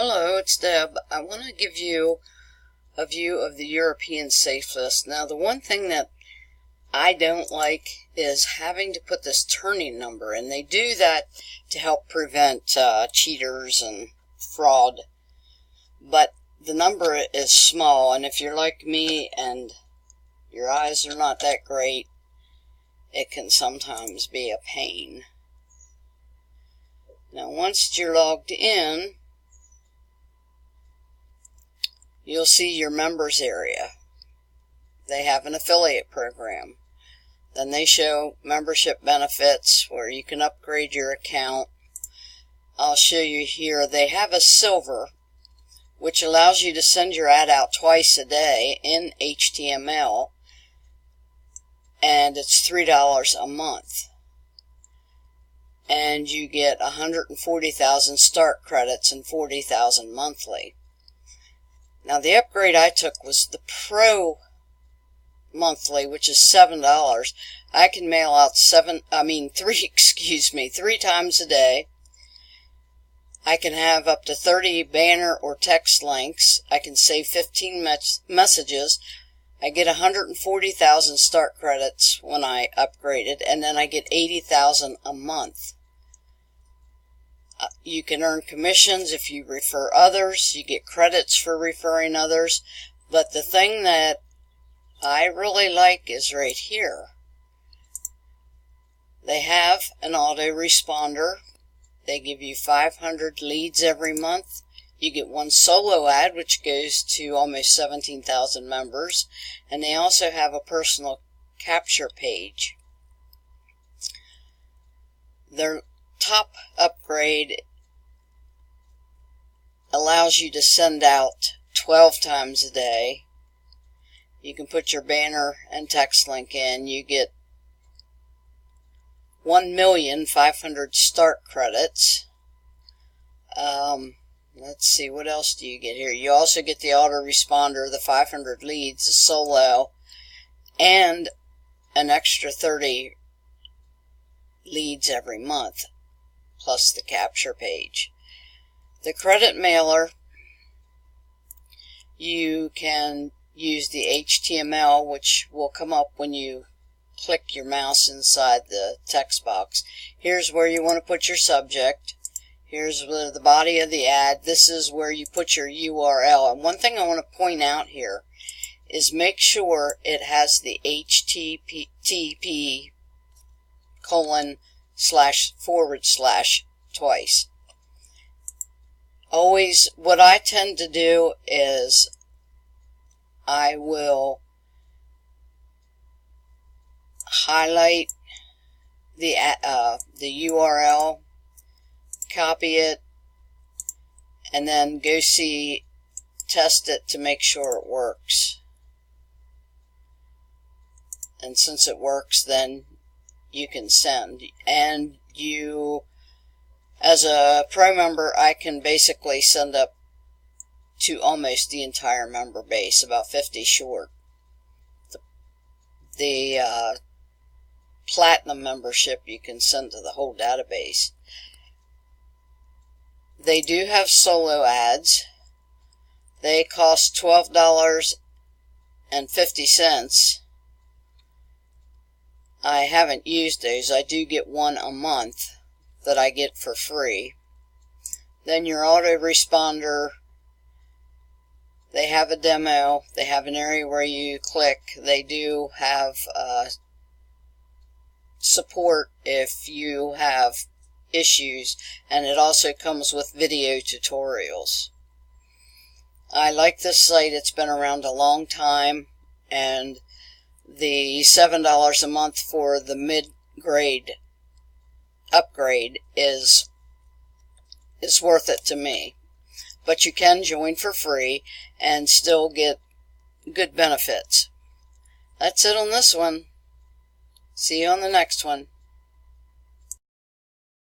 Hello, it's Deb. I want to give you a view of the European Safe List. Now, the one thing that I don't like is having to put this turning number, and they do that to help prevent cheaters and fraud. But the number is small, and if you're like me and your eyes are not that great, it can sometimes be a pain. Now, once you're logged in, you'll see your members area. They have an affiliate program. Then they show membership benefits where you can upgrade your account. I'll show you here. They have a silver, which allows you to send your ad out twice a day in HTML, and it's $3 a month. And you get 140,000 start credits and 40,000 monthly. Now, the upgrade I took was the Pro monthly, which is $7. I can mail out three times a day. I can have up to 30 banner or text links. I can save 15 messages. I get 140,000 start credits when I upgraded, and then I get 80,000 a month. You can earn commissions if you refer others. You get credits for referring others. But the thing that I really like is right here. They have an autoresponder. They give you 500 leads every month. You get one solo ad, which goes to almost 17,000 members. And they also have a personal capture page. Their top upgrade allows you to send out 12 times a day. You can put your banner and text link in. You get 1,500,000 start credits. Let's see, what else do you get here? You also get the autoresponder, the 500 leads, the solo, and an extra 30 leads every month, plus the capture page. The credit mailer, you can use the HTML, which will come up when you click your mouse inside the text box. Here's where you want to put your subject. Here's the body of the ad. This is where you put your URL. And one thing I want to point out here is make sure it has the http:// twice. Always, what I tend to do is I will highlight the URL, copy it, and then go test it to make sure it works. And since it works, then you can send. And as a Pro member, I can basically send up to almost the entire member base, about 50 short. The Platinum membership, you can send to the whole database. They do have solo ads. They cost $12.50. I haven't used those. I do get one a month that I get for free. Then your autoresponder, they have a demo. They have an area where you click. They do have support if you have issues, and it also comes with video tutorials. I like this site. It's been around a long time, and the $7 a month for the mid-grade upgrade is worth it to me. But you can join for free and still get good benefits. That's it on this one. See you on the next one.